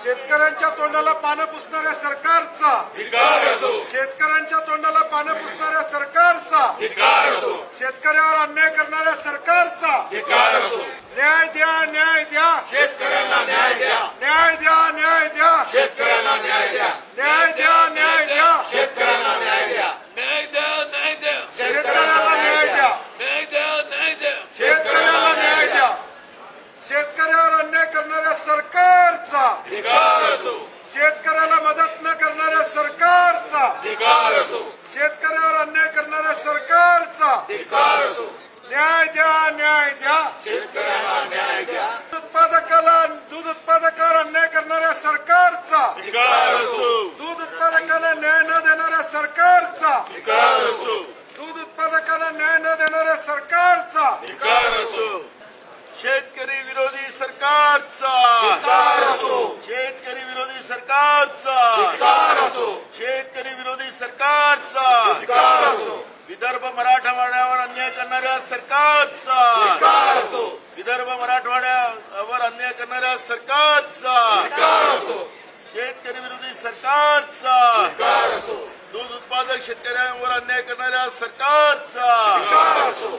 शेतकऱ्यांच्या तोंडाला पानं पुसणाऱ्या सरकारचा धिक्कार असो, शेतकऱ्यांच्या तोंडाला पानं पुसणाऱ्या सरकारचा धिक्कार असो, शेतकऱ्यावर अन्याय करणाऱ्या सरकारचा धिक्कार असो. न्याय द्या, न्याय द्या, शेतकऱ्यांना न्याय द्या, न्याय द्या, न्याय द्या, शेतकऱ्यांना न्याय द्या, न्याय द्या, न्याय द्या, शेतकऱ्यांना न्याय द्या, न्याय द्या, न्याय द्या, शेतकऱ्याला न्याय द्या, न्याय द्या, न्याय द्या, शेतकऱ्याला न्याय द्या. शेतकऱ्यावर अन्याय करणाऱ्या सरकारचा धिक्कार असो, शेतकऱ्याला मदत न करणाऱ्या सरकारचा धिक्कार असो, शेतकऱ्यावर अन्याय करणाऱ्या सरकारचा धिक्कार असो. न्याय द्या, न्याय द्या, शेतकऱ्यांना न्याय द्या, दूध उत्पादकावर अन्याय करणाऱ्या सरकारचा धिक्कार असो, दूध उत्पादकांना न्याय न देणाऱ्या सरकारचा धिक्कार असो, दूध उत्पादकांना न्याय न देणाऱ्या सरकारचा धिक्कार असो. शेतकरी विरोधी सरकारचा धिक्कार असो, शेतकरी विरोधी सरकारचा धिक्कार असो, शेतकरी विरोधी सरकारचा धिक्कार असो, विदर्भ मराठवाड्यावर अन्याय करणाऱ्या सरकारचा धिक्कार असो, विदर्भ मराठवाड्यावर अन्याय करणाऱ्या सरकारचा धिक्कार असो, शेतकरी विरोधी सरकारचा धिक्कार असो, दूध उत्पादक शेतकऱ्यांवर अन्याय करणाऱ्या सरकारचा धिक्कार असो,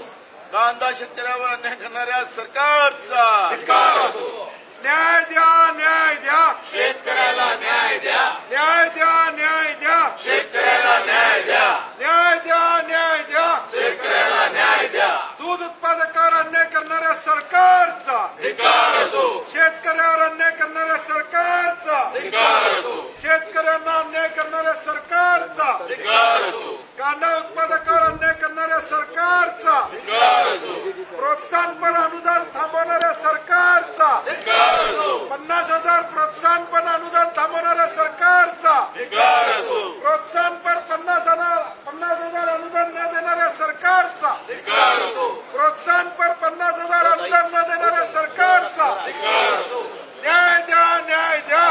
कांदा शेतकऱ्यावर अन्याय करणाऱ्या सरकारचा धिक्कार असो. न्याय द्या, न्याय द्या, शेतकऱ्याला न्याय द्या, न्याय द्या, न्याय द्या, शेतकऱ्याला न्याय द्या, न्याय द्या, न्याय द्या. शेतकऱ्याला न्याय द्या, दूध उत्पादकावर अन्याय करणाऱ्या सरकारचा धिक्कार असो, शेतकऱ्यावर अन्याय करणाऱ्या सरकारचा धिक्कार असो, शेतकऱ्यांना अन्याय करणाऱ्या सरकारचा धिक्कार असो, कांदा उत्पादकावर अन्याय करणाऱ्या सरकारचा धिक्कार असो, प्रोत्साहनपर अनुदान थांबवणाऱ्या सरकारचा धिक्कार असो, 50,000 प्रोत्साहनपर अनुदान थांबवणाऱ्या सरकारचा धिक्कार असो, प्रोत्साहनपर 50,000 अनुदान न देणाऱ्या सरकारचा धिक्कार असो, प्रोत्साहनपर 50,000 अनुदान न देणाऱ्या सरकारचा धिक्कार असो. न्याय द्या, न्याय द्या,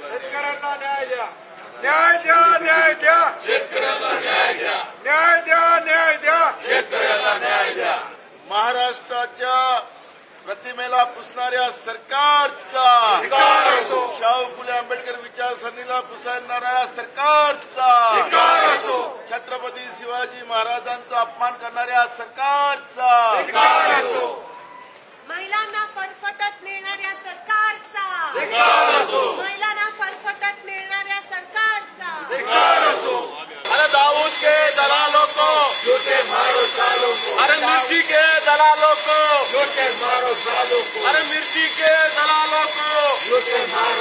शेतकऱ्यांना न्याय द्या, न्याय द्या, न्याय द्या, शेतकऱ्याला न्याय द्या, न्याय द्या, न्याय द्या. शेतकऱ्याला न्याय द्या, महाराष्ट्राच्या प्रतिमेला पुसणाऱ्या सरकारचा धिक्कार असो, शाहू फुले आंबेडकर विचारसरणीला पुसणाऱ्या सरकारचा धिक्कार असो, छत्रपती शिवाजी महाराजांचा अपमान करणाऱ्या सरकारचा धिक्कार असो, महिलांना फरफटत मिळणाऱ्या सरकारचा धिक्कार असो, महिलांना फरफटत मिळणाऱ्या सरकारचा धिक्कार असो. अरे दाऊद के दलालों को, लूटे मारो सालों को, अरे मिर्ची के दलालों को, लूटे मारो सालों को, अरे मिर्ची के दलालों को, लूटे मारो